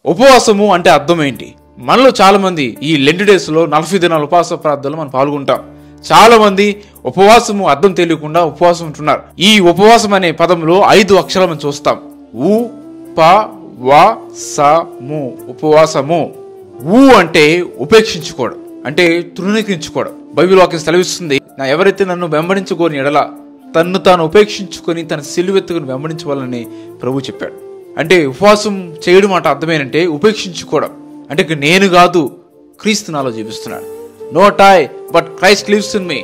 ఉపవాసము అంటే అర్థం ఏంటి? మనలో చాలా మంది ఈ లెంట్ డేస్ లో 40 దినాల ఉపవాస ప్రార్థనలో మనం పాల్గొంటాం. చాలా మంది ఉపవాసము అర్థం తెలియకుండా ఉపవాసం ఉంటున్నారు. ఈ ఉపవాసం అనే పదంలో 5 అక్షరాలు మనం చూస్తాం. ఉ ప వ స ము. ఉపవాసము. ఊ అంటే ఉపేక్షించుకోవడం, అంటే తృణీకరించుకోవడం. బైబిల్ వాక్యం సెలవిస్తుంది, ఎవరైతే నన్ను వెంబడించుకోని ఎడల తన్ను తాను ఉపేక్షించుకొని తన సిలువెత్తుకుని వెంబడించవాలని ప్రభు చెప్పాడు. అంటే ఉపవాసం చేయడం మాట అర్థమేనంటే ఉపేక్షించుకోవడం. అంటే నేను కాదు, క్రీస్తు నాలో జీవిస్తున్నాడు. Not I but Christ lives in me.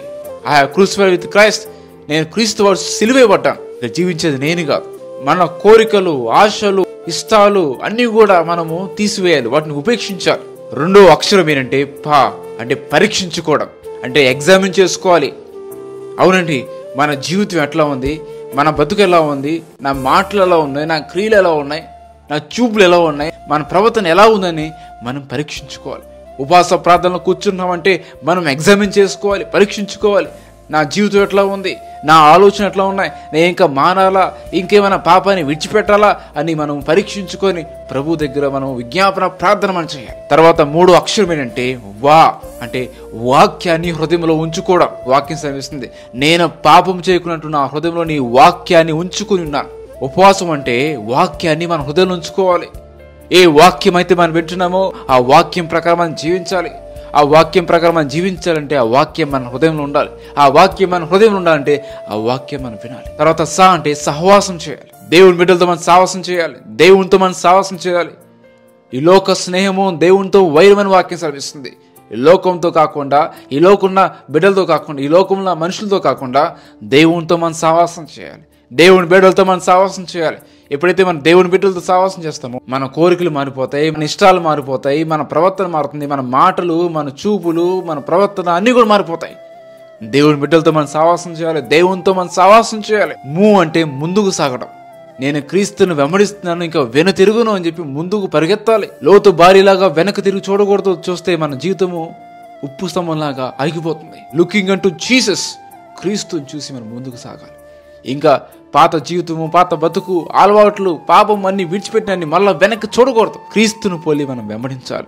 I have crucified with Christ. నేను క్రీస్తు వాడు సిలువేయబడ్డాను. ఇక్కడ జీవించేది నేను కాదు. మన కోరికలు, ఆశలు, ఇష్టాలు అన్నీ కూడా మనము తీసివేయాలి, వాటిని ఉపేక్షించాలి. రెండో అక్షరం ఏంటంటే పా, అంటే పరీక్షించుకోవడం, అంటే ఎగ్జామిన్ చేసుకోవాలి. అవునండి, మన జీవితం ఎట్లా ఉంది, మన బతుకు ఎలా ఉంది, నా మాటలు ఎలా ఉన్నాయి, నా క్రియలు ఎలా ఉన్నాయి, నా చూపులు ఎలా ఉన్నాయి, మన ప్రవర్తన ఎలా ఉందని మనం పరీక్షించుకోవాలి. ఉపవాస ప్రార్థనలో కూర్చున్నామంటే మనం ఎగ్జామిన్ చేసుకోవాలి, పరీక్షించుకోవాలి. నా జీవితం ఎట్లా ఉంది, నా ఆలోచన ఎట్లా ఉన్నాయి, నేను ఇంకా మానాలా, ఇంకేమైనా పాపాన్ని విడిచిపెట్టాలా అని మనం పరీక్షించుకొని ప్రభు దగ్గర మనం విజ్ఞాపన ప్రార్థన మనం చేయాలి. తర్వాత 3 అక్షరం ఏంటంటే వా, అంటే వాక్యాన్ని హృదయంలో ఉంచుకోవడం. వాక్యం శ్రమిస్తుంది, నేను పాపం చేయకున్నట్టు నా హృదయంలో నీ వాక్యాన్ని ఉంచుకుని ఉన్నాను. ఉపవాసం అంటే వాక్యాన్ని మన హృదయంలో ఉంచుకోవాలి. ఏ వాక్యం అయితే మనం వింటున్నామో ఆ వాక్యం ప్రకారం మనం జీవించాలి. ఆ వాక్యం ప్రకారం మనం జీవించాలంటే ఆ వాక్యం మన హృదయంలో ఉండాలి. ఆ వాక్యం మన హృదయంలో ఉండాలంటే ఆ వాక్యం మనం వినాలి. తర్వాత సా అంటే సహవాసం చేయాలి. దేవుని బిడ్డలతో మనం సావాసం చేయాలి, దేవునితో మనం సావాసం చేయాలి. ఈ లోక స్నేహము దేవునితో వైరమని వాక్యం సెలవిస్తుంది. ఈ లోకంతో కాకుండా, ఈ లోకున్న బిడ్డలతో కాకుండా, ఈ లోకంలో మనుషులతో కాకుండా దేవునితో మనం సావాసం చేయాలి. దేవుని బిడ్డలతో మనం సావాసం చేయాలి. ఎప్పుడైతే మనం దేవుని బిడ్డలతో సావాసం చేస్తామో మన కోరికలు మారిపోతాయి, మన ఇష్టాలు మారిపోతాయి, మన ప్రవర్తన మారుతుంది, మన మాటలు, మన చూపులు, మన ప్రవర్తన అన్నీ కూడా మారిపోతాయి. దేవుని బిడ్డలతో మనం సావాసం చేయాలి, దేవునితో మనం సావాసం చేయాలి. ము అంటే ముందుకు సాగడం. నేను క్రీస్తుని వెంబడిస్తున్నాను, ఇంకా వెనుతిరుగును అని చెప్పి ముందుకు పరిగెత్తాలి. లోతు భారీలాగా వెనక్కి తిరిగి చూడకూడదు. చూస్తే మన జీవితము ఉప్పు స్తంభంలాగా ఆగిపోతుంది. లుకింగ్ అంటూ జీసస్, క్రీస్తుని చూసి మనం ముందుకు సాగాలి. ఇంకా పాత జీవితము, పాత బతుకు, అలవాట్లు, పాపం అన్ని విడిచిపెట్టినన్ని మళ్ళా వెనక్కి చూడకూడదు. క్రీస్తును పోలి మనం వెంబడించాలి.